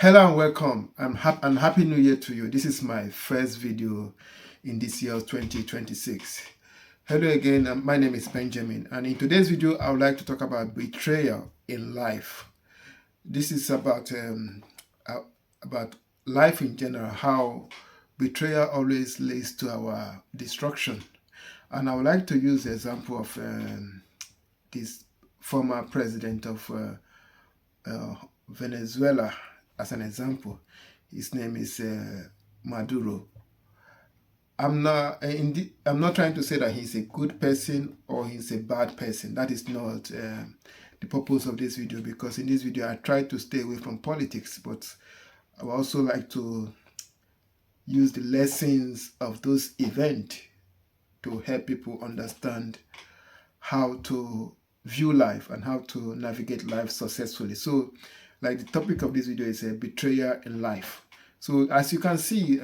Hello and welcome. And happy new year to you. This is my first video in this year 2026. Hello again. My name is Benjamin, and in today's video I would like to talk about betrayal in life. This is about life in general, how betrayal always leads to our destruction. And I would like to use the example of this former president of Venezuela as an example. His name is Maduro. I'm not trying to say that he's a good person or he's a bad person. That is not the purpose of this video, because in this video I try to stay away from politics, but I would also like to use the lessons of those events to help people understand how to view life and how to navigate life successfully. So, like, the topic of this video is a betrayal in life. So, as you can see,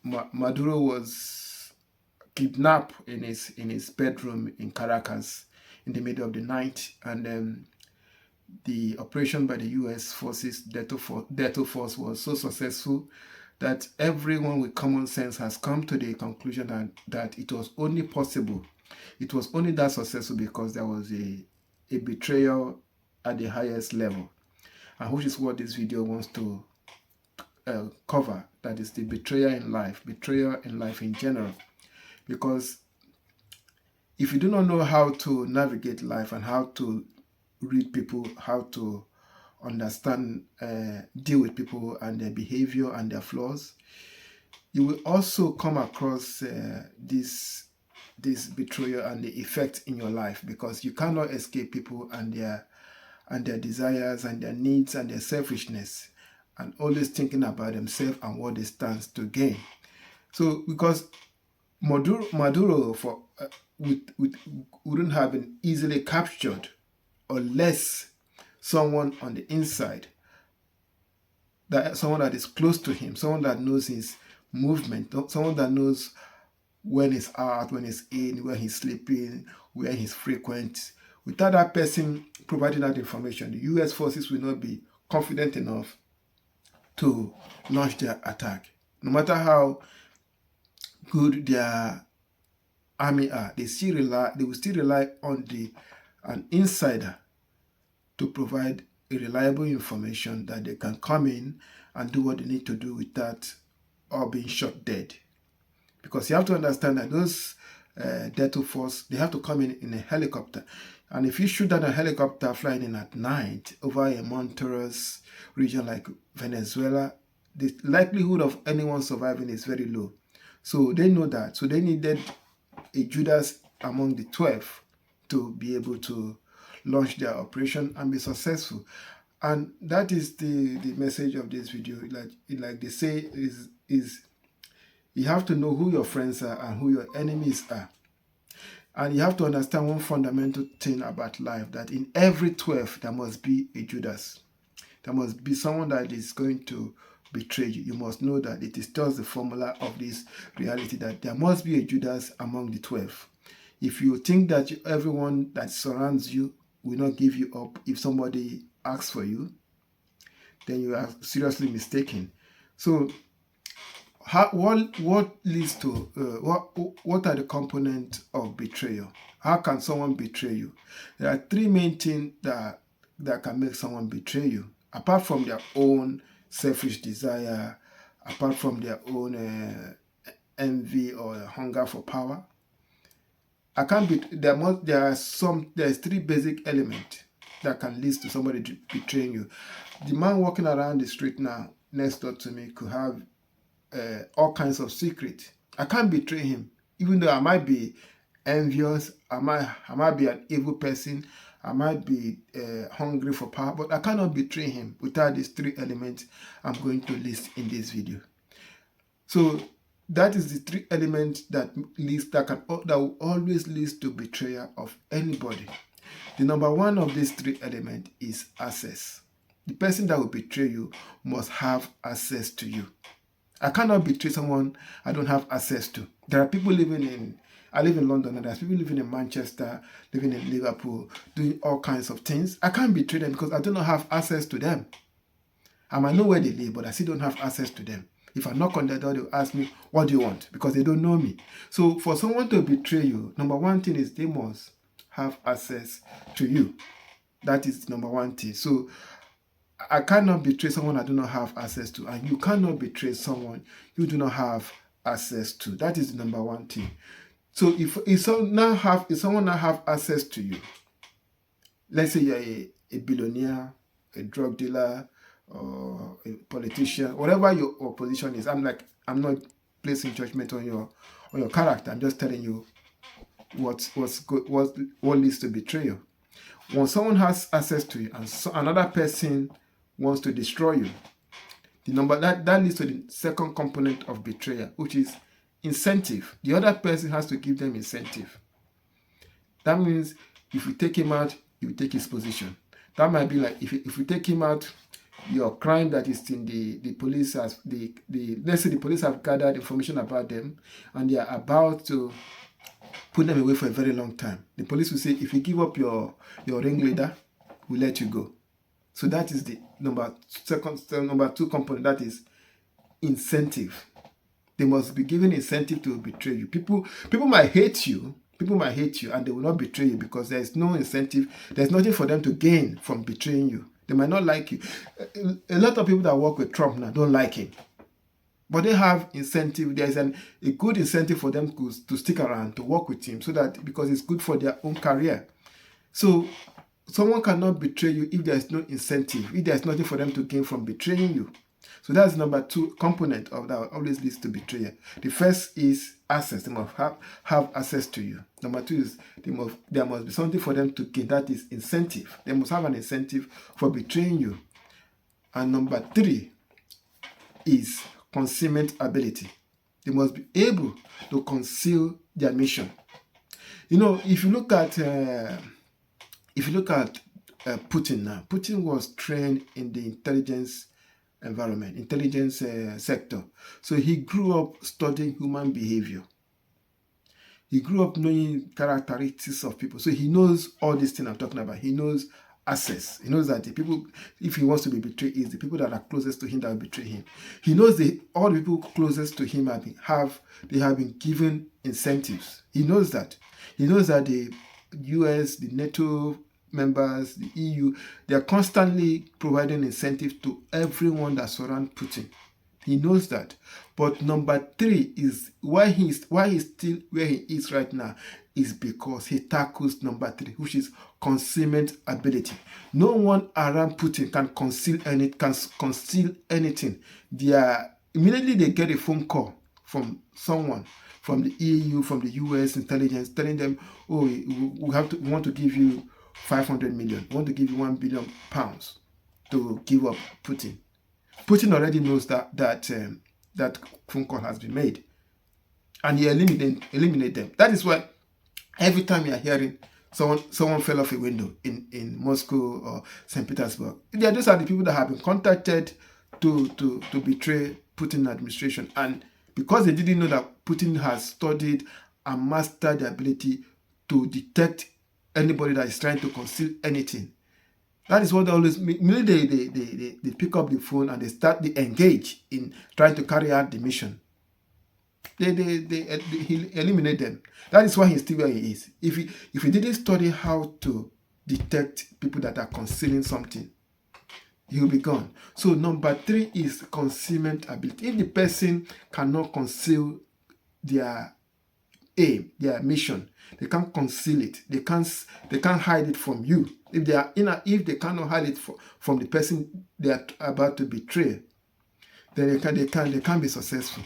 Maduro was kidnapped in his bedroom in Caracas in the middle of the night, and the operation by the U.S. forces, Delta Force, was so successful that everyone with common sense has come to the conclusion that it was only possible. It was only that successful because there was a betrayal at the highest level, and which is what this video wants to cover. That is the betrayal in life in general. Because if you do not know how to navigate life and how to read people, how to understand, deal with people and their behavior and their flaws, you will also come across this betrayal and the effect in your life, because you cannot escape people and their desires and their needs and their selfishness, and always thinking about themselves and what they stand to gain. So, because Maduro wouldn't have been easily captured unless someone on the inside, someone that is close to him, someone that knows his movement, someone that knows when he's out, when he's in, where he's sleeping, where he's frequent. Without that person providing that information, the U.S. forces will not be confident enough to launch their attack. No matter how good their army are, they will still rely on an insider to provide a reliable information that they can come in and do what they need to do without all being shot dead. Because you have to understand that those Delta Force, they have to come in a helicopter. And if you shoot down a helicopter flying in at night over a mountainous region like Venezuela, the likelihood of anyone surviving is very low. So they know that. So they needed a Judas among the 12 to be able to launch their operation and be successful. And that is the message of this video. Like they say, is you have to know who your friends are and who your enemies are. And you have to understand one fundamental thing about life, that in every 12, there must be a Judas. There must be someone that is going to betray you. You must know that it is just the formula of this reality, that there must be a Judas among the 12. If you think that everyone that surrounds you will not give you up if somebody asks for you, then you are seriously mistaken. So, what leads to what are the components of betrayal? How can someone betray you? There are three main things that can make someone betray you, apart from their own selfish desire, apart from their own envy or hunger for power. There's three basic elements that can lead to somebody betraying you. The man walking around the street now next door to me could have all kinds of secrets. I can't betray him, even though I might be envious, I might be an evil person, I might be hungry for power, but I cannot betray him without these three elements I'm going to list in this video. So that is the three elements that will always lead to betrayal of anybody. The number one of these three elements is access. The person that will betray you must have access to you. I cannot betray someone I don't have access to. There are people I live in London, and there's people living in Manchester, living in Liverpool, doing all kinds of things. I can't betray them because I do not have access to them. I might know where they live, but I still don't have access to them. If I knock on their door, they'll ask me, what do you want? Because they don't know me. So for someone to betray you, number one thing is they must have access to you. That is number one thing. So I cannot betray someone I do not have access to, and you cannot betray someone you do not have access to. That is the number one thing. So if someone now have access to you, let's say you're a billionaire, a drug dealer, or a politician, whatever your position is. I'm not placing judgment on your character. I'm just telling you what leads to betrayal. When someone has access to you and another person wants to destroy you, the number that leads to the second component of betrayal, which is incentive. The other person has to give them incentive. That means if you take him out, you take his position. That might be like if you take him out, your crime that is in the police has let's say the police have gathered information about them and they are about to put them away for a very long time. The police will say, if you give up your ringleader, we'll let you go. So that is the number two component, that is incentive. They must be given incentive to betray you. People might hate you. People might hate you and they will not betray you because there is no incentive. There's nothing for them to gain from betraying you. They might not like you. A lot of people that work with Trump now don't like him. But they have incentive. There is a good incentive for them to stick around, to work with him, so that because it's good for their own career. So someone cannot betray you if there is no incentive, if there is nothing for them to gain from betraying you. So that's number two component of that always leads to betrayal. The first is access. They must have access to you. Number two is there must be something for them to gain. That is incentive. They must have an incentive for betraying you. And number three is concealment ability. They must be able to conceal their mission. If you look at Putin now, Putin was trained in the intelligence sector. So he grew up studying human behavior. He grew up knowing characteristics of people. So he knows all these things I'm talking about. He knows access. He knows that the people, if he wants to be betrayed, is the people that are closest to him that will betray him. He knows all the people closest to him have been given incentives. He knows that. He knows that the US, the NATO members, the EU, they are constantly providing incentive to everyone that surrounds Putin. He knows that. But number three is why he's still where he is right now is because he tackles number three, which is concealment ability. No one around Putin can conceal anything. Immediately they get a phone call from someone from the EU, from the US intelligence, telling them, oh, we want to give you 500 million. We want to give you £1 billion to give up Putin. Putin already knows that phone call has been made, and he eliminate them. That is why every time you are hearing someone fell off a window in Moscow or St. Petersburg, those are the people that have been contacted to betray Putin administration, and because they didn't know that Putin has studied and mastered the ability to detect anybody that is trying to conceal anything. That is what they always mean. They pick up the phone and they engage in trying to carry out the mission. He eliminate them. That is why he's still where he is. If he didn't study how to detect people that are concealing something, he will be gone. So number three is concealment ability. If the person cannot conceal their aim, their mission, they can't conceal it. They can't hide it from you. If they cannot hide it from the person they are about to betray, then they can't be successful.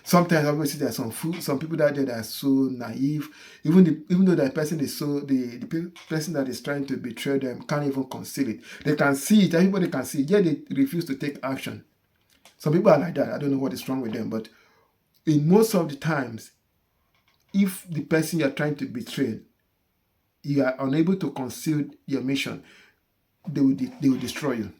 Sometimes obviously there are some people out there that are so naive. Even though the person is the person that is trying to betray them can't even conceal it. They can see it. Everybody can see it. Yet they refuse to take action. Some people are like that. I don't know what is wrong with them, but in most of the times, if the person you are trying to betray, you are unable to conceal your mission, they will destroy you.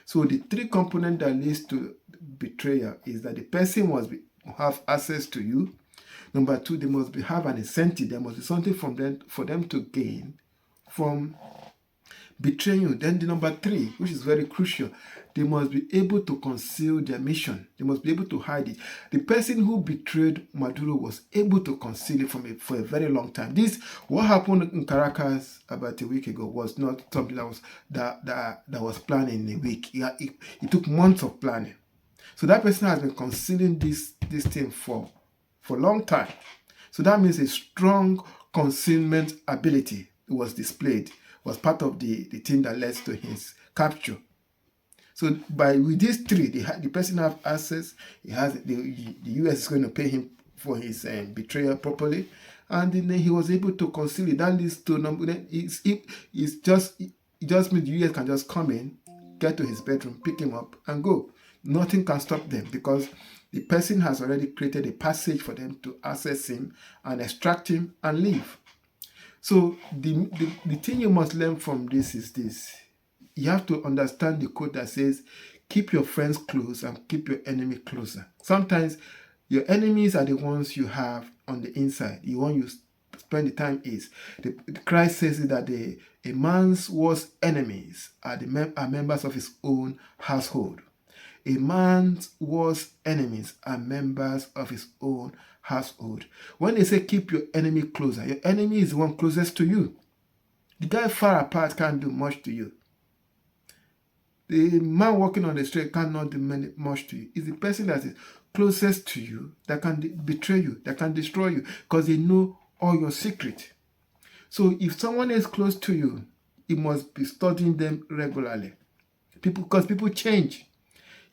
So the three components that leads to betrayal is that the person must have access to you. Number two, they must have an incentive. There must be something for them to gain from betraying you. Then the number 3, which is very crucial, they must be able to conceal their mission. They must be able to hide it. The person who betrayed Maduro was able to conceal it for a very long time. What happened in Caracas about a week ago was not something that was planned in a week. It took months of planning. So that person has been concealing this thing for a long time. So that means a strong concealment ability was displayed, was part of the thing that led to his capture. So with these 3, the person have access. He has the US is going to pay him for his betrayal properly, and then he was able to conceal it. That leads to number. It just means the US can just come in, get to his bedroom, pick him up, and go. Nothing can stop them because the person has already created a passage for them to access him and extract him and leave. So the thing you must learn from this is this. You have to understand the quote that says, keep your friends close and keep your enemy closer. Sometimes your enemies are the ones you have on the inside. The one you spend the time is. Christ says that a man's worst enemies are members of his own household. A man's worst enemies are members of his own household. When they say keep your enemy closer, your enemy is the one closest to you. The guy far apart can't do much to you. The man walking on the street cannot do much to you. It's the person that is closest to you that can betray you, that can destroy you, because they know all your secret. So if someone is close to you, you must be studying them regularly. Because people change.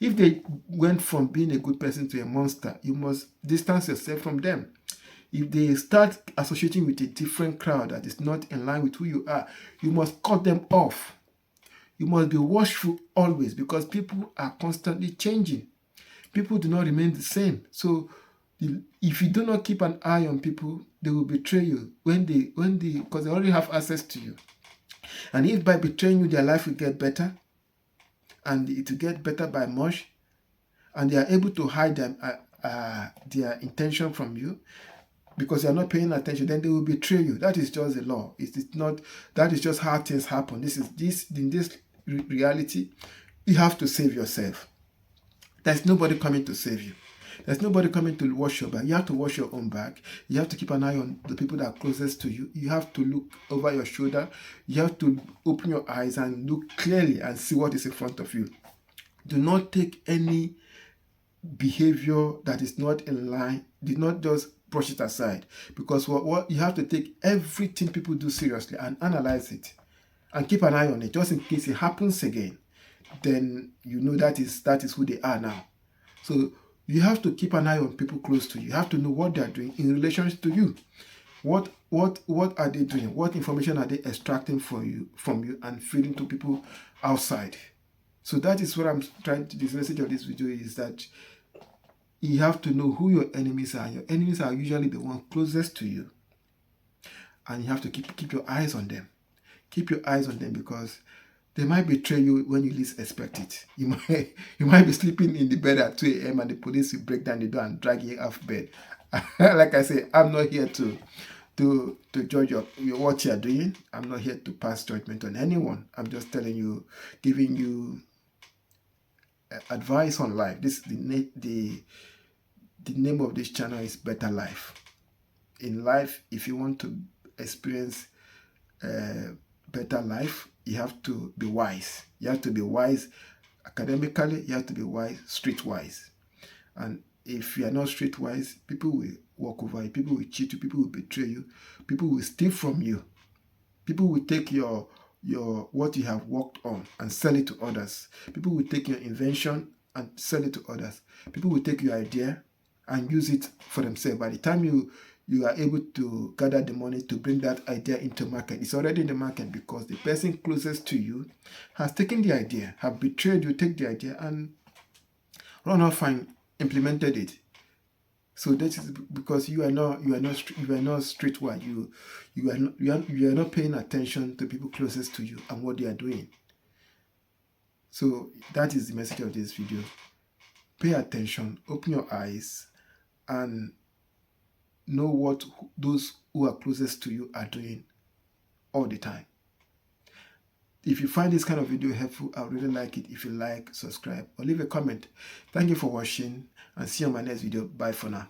If they went from being a good person to a monster, you must distance yourself from them. If they start associating with a different crowd that is not in line with who you are, you must cut them off. You must be watchful always, because people are constantly changing. People do not remain the same. So if you do not keep an eye on people, they will betray you because they already have access to you. And if by betraying you, their life will get better, and it will get better by much, and they are able to hide their intention from you because you are not paying attention, then they will betray you. That is just the law. That is just how things happen. In this reality, you have to save yourself. There's nobody coming to save you. There's nobody coming to wash your back. You have to wash your own back. You have to keep an eye on the people that are closest to you. You have to look over your shoulder. You have to open your eyes and look clearly and see what is in front of you. Do not take any behavior that is not in line. Do not just brush it aside, because what you have to take everything people do seriously and analyze it and keep an eye on it, just in case it happens again. Then you know that is who they are now. So you have to keep an eye on people close to you. You have to know what they are doing in relation to you. What are they doing? What information are they extracting from you and feeding to people outside? So that is what I'm trying to. This message of this video is that you have to know who your enemies are. Your enemies are usually the ones closest to you, and you have to keep your eyes on them. Keep your eyes on them, because they might betray you when you least expect it. You might be sleeping in the bed at 2 a.m. and the police will break down the door and drag you off bed. Like I say, I'm not here to judge what you are doing. I'm not here to pass judgment on anyone. I'm just telling you, giving you advice on life. The name of this channel is Better Life. In life, if you want to experience better life, you have to be wise. You have to be wise academically. You have to be wise streetwise. And if you are not streetwise, people will walk over you. People will cheat you. People will betray you. People will steal from you. People will take your what you have worked on and sell it to others. People will take your invention and sell it to others. People will take your idea and use it for themselves. By the time you are able to gather the money to bring that idea into market, it's already in the market, because the person closest to you has taken the idea, have betrayed you, take the idea and run off and implemented it. So that is because you are not streetwise. You are not paying attention to people closest to you and what they are doing. So that is the message of this video. Pay attention, open your eyes, and know what those who are closest to you are doing all the time. If you find this kind of video helpful, I would really like it if you like, subscribe, or leave a comment. Thank you for watching, and see you on my next video. Bye for now.